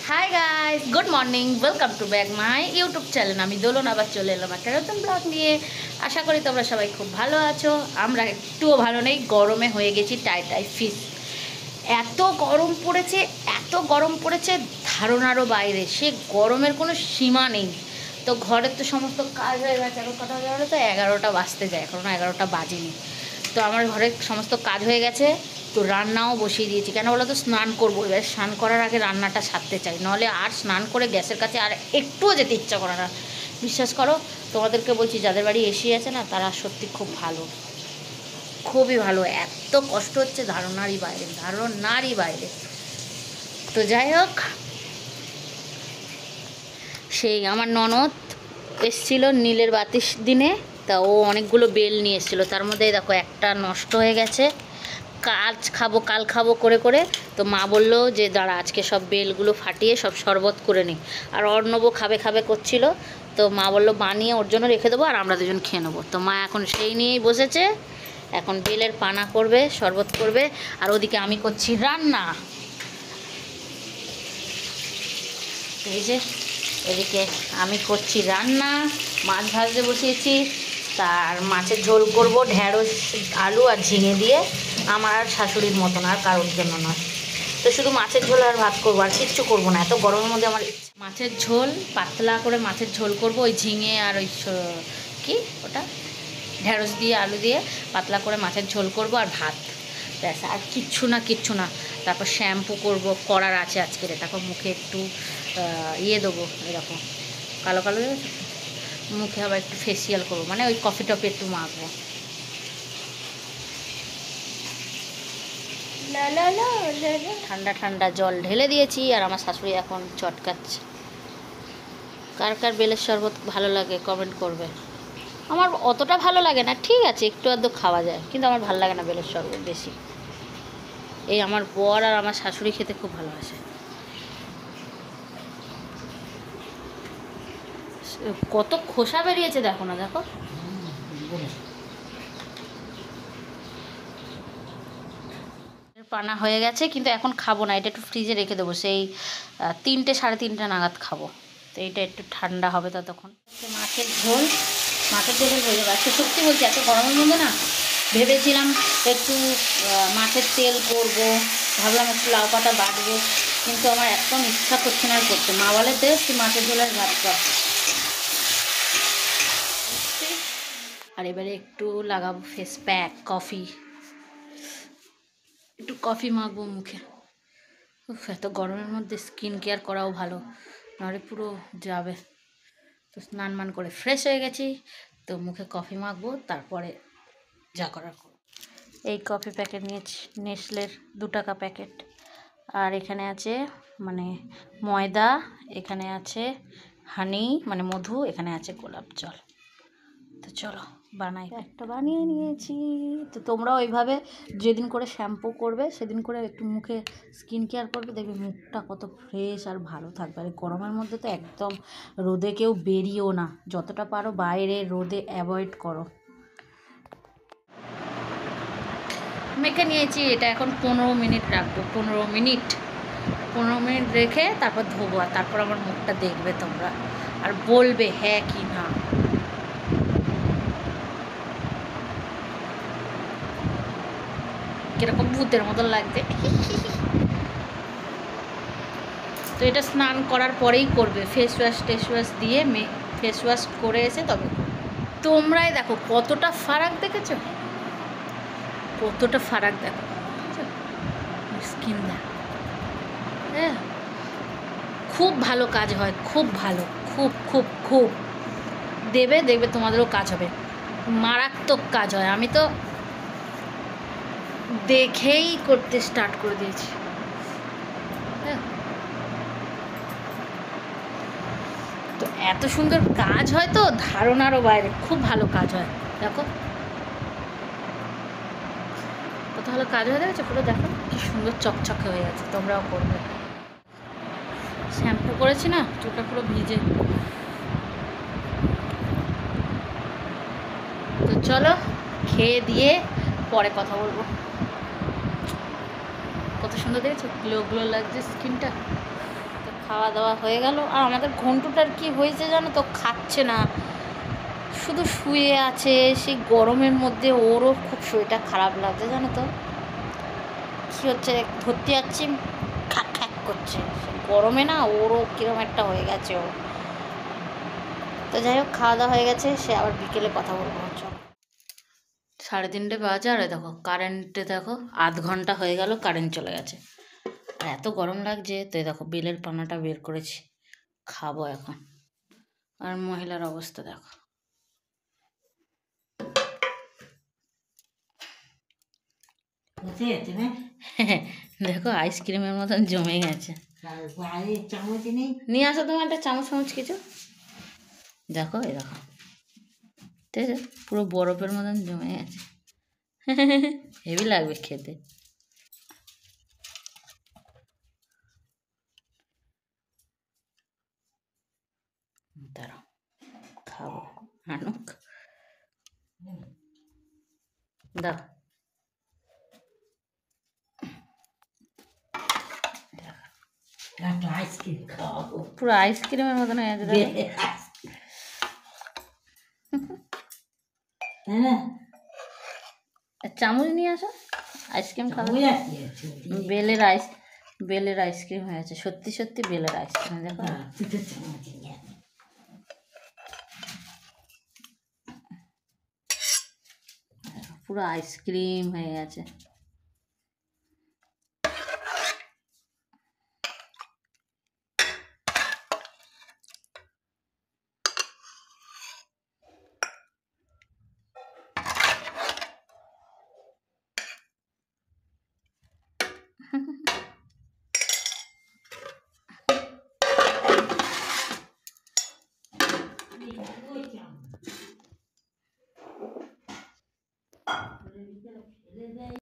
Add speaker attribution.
Speaker 1: Hi guys, good morning, welcome to back my YouTube channel. আমি দোলন আবার চলে এলাম একটা নতুন ব্লগ নিয়ে। আশা করি তোমরা সবাই খুব ভালো আছো। আমরা একটুও ভালো নেই, গরমে হয়ে গেছি টাই ফিস। এত গরম পড়েছে, এত গরম পড়েছে, ধারণারও বাইরে। সে গরমের কোনো সীমা নেই। তো ঘরের তো সমস্ত কাজ হয়ে গেছে। এখন কথা হলে তো 11টা বাজতে যায়, এখনও 11টা বাজেনি। তো আমার ঘরের সমস্ত কাজ হয়ে গেছে। তো রান্নাও বসিয়ে দিয়েছি। কেন বলো তো, স্নান করবো। এবার স্নান করার আগে রান্নাটা সারতে চাই, নাহলে আর স্নান করে গ্যাসের কাছে আর একটুও যেতে ইচ্ছা করে না। বিশ্বাস করো, তোমাদেরকে বলছি, যাদের বাড়ি এসি আছে না, তারা সত্যি খুব ভালো, খুবই ভালো। এত কষ্ট হচ্ছে ধারণারই বাইরে, ধারণারই বাইরে। তো যাই হোক, সেই আমার ননদ এসছিল নীলের বাতির দিনে। তা ও অনেকগুলো বেল নিয়ে এসেছিলো, তার মধ্যে দেখো একটা নষ্ট হয়ে গেছে। কাল খাবো করে করে। তো মা বললো যে দাঁড়া, আজকে সব বেলগুলো ফাটিয়ে সব শরবত করে নিই। আর অর্ণবও খাবে খাবে করছিল। তো মা বললো বানিয়ে ওর জন্য রেখে দেবো, আর আমরা দুজন খেয়ে নেবো। তো মা এখন সেই নিয়েই বসেছে। এখন বেলের পানা করবে, শরবত করবে। আর ওদিকে আমি করছি রান্না। এই যে এদিকে আমি করছি রান্না, মাছ ভাজতে বসিয়েছি। তার মাছের ঝোল করব ঢ্যাঁড়স, আলু আর ঝিঙে দিয়ে। আমার আর শাশুড়ির মতন, আর কারোর জন্য নয়। তো শুধু মাছের ঝোল আর ভাত করবো, আর কিচ্ছু করবো না। এত গরমের মধ্যে আমার মাছের ঝোল, পাতলা করে মাছের ঝোল করব। ওই ঝিঙে আর ওই কি ওটা ঢ্যাঁড়স দিয়ে আলু দিয়ে পাতলা করে মাছের ঝোল করব, আর ভাত, ব্যাস। আর কিচ্ছু না। তারপর শ্যাম্পু করার আছে আজকের। তারপর মুখে একটু দেবো, এরকম কালো কালো মুখে আবার একটু ফেসিয়াল করবো, মানে ওই কফি টফি একটু মাখবো। ঠান্ডা ঠান্ডা জল ঢেলে দিয়েছি, আর আমার শাশুড়ি এখন চটকাচ্ছে। কার কার বেলের শরবত ভালো লাগে কমেন্ট করবে। আমার অতটা ভালো লাগে না, ঠিক আছে, একটু আধটু খাওয়া যায়, কিন্তু আমার ভালো লাগে না বেলের শরবত বেশি। এই আমার বর আর আমার শাশুড়ি খেতে খুব ভালোবাসে। কত খোসা বেরিয়েছে দেখো না, দেখো। পানা হয়ে গেছে, কিন্তু এখন খাবো না। এটা একটু ফ্রিজে রেখে দেবো, সেই 3টে সাড়ে 3টে নাগাদ খাবো। তো এইটা একটু ঠান্ডা হবে ততক্ষণ। মাছের ঝোল হয়ে যাবে। আজকে সত্যি বলছি, এত গরমের মধ্যে না, ভেবেছিলাম একটু মাছের তেল করবো, ভাবলাম একটু লাউ পাতা বাটবো, কিন্তু আমার একদম ইচ্ছা করছে না আর করতে। মা বলে দে একটু মাছের ঝোলের ভাত কর। আর এবারে একটু লাগাবো ফেস প্যাক, একটু কফি মাখবো মুখে। এত গরমের মধ্যে স্কিন কেয়ার করাও ভালো, নাহলে পুরো যাবে। তো স্নান করে ফ্রেশ হয়ে গেছি। তো মুখে কফি মাখবো, তারপরে যা করার করব। এই কফি প্যাকেট নিয়েছি, নেসলের 2 টাকা প্যাকেট। আর এখানে আছে মানে ময়দা, এখানে আছে হানি মানে মধু, এখানে আছে গোলাপ জল। তো চলো বানাই। একটা বানিয়ে নিয়েছি। তো তোমরাও এইভাবে যেদিন করে শ্যাম্পু করবে, সেদিন করে একটু মুখে স্কিন কেয়ার করবে, দেখবে মুখটা কত ফ্রেশ আর ভালো থাকবে। আর গরমের মধ্যে তো একদম রোদে কেউ বেরিয়েও না, যতটা পারো বাইরে রোদে অ্যাভয়েড করো। মেখে নিয়েছি, এটা এখন 15 মিনিট রাখবো। 15 মিনিট রেখে তারপর ধোবো। আর তারপর আমার মুখটা দেখবে তোমরা, আর বলবে হ্যাঁ কি না। কিরকম ভূতের মতন লাগছে। তো এটা স্নান করার পরেই করবে, ফেস ওয়াশ দিয়ে ফেস ওয়াশ করে এসে তবে। তোমরাই দেখো কতটা ফারাক দেখেছো, কতটা ফারাক দেখো স্কিন। হ্যাঁ, খুব ভালো কাজ হয়, খুব ভালো, খুব দেখবে তোমাদেরও কাজ হবে, মারাত্মক কাজ হয়। আমি তো দেখেই করতে স্টার্ট করে দিয়েছি। হ্যাঁ, তো এত সুন্দর কাজ হয়, তো ধারণারও বাইরে, খুব ভালো কাজ হয়। দেখো কত ভালো কাজ হয়ে গেছে, পুরো দেখো কি সুন্দর চকচকে হয়ে গেছে। তোমরাও করবে। শ্যাম্পু করেছি না, চুলটা পুরো ভিজে। তো চলো খেয়ে দিয়ে পরে কথা বলবো। কত সুন্দর দেখেছো, গ্লো লাগছে স্কিনটা। তো খাওয়া দাওয়া হয়ে গেল। আর আমাদের ঘন্টুটার কি হয়েছে জানো তো, খাচ্ছে না, শুধু শুয়ে আছে। সেই গরমের মধ্যে ওরও খুব শরীরটা খারাপ লাগছে জানো তো। কী হচ্ছে, ধরতে যাচ্ছি খ্যাক খ্যাক করছে, গরমে না ওরও কীরকম একটা হয়ে গেছে ও। তো যাই হোক, খাওয়া দাওয়া হয়ে গেছে, সে আবার বিকেলে কথা বলবো। চল, 3:30 বাজে, আর দেখো কারেন্টে, দেখো আধ ঘন্টা হয়ে গেল কারেন্ট চলে গেছে। আর এত গরম লাগছে, তো দেখো বেলের পানাটা বের করেছি, খাবো এখন। আর মহিলার অবস্থা দেখো। দেখো আইসক্রিমের মতন জমে গেছে। নিয়ে আসো তোমার একটা চামচ চামচ কিছু। দেখো এই দেখো, ঠিক আছে, পুরো বরফের মতন জমে গেছে। হেভি লাগবে খেতে। দাঁড়াও, খাবো, আনুক দাও। আইসক্রিম খাওয়াবো, পুরো আইসক্রিমের মতন হয়ে গেছে। চামচ নিয়ে আসো, আইসক্রিম খাবো। বেলের আইসক্রিম হয়েছে, সত্যি সত্যি বেলের আইসক্রিম। দেখো পুরো আইসক্রিম হয়ে গেছে।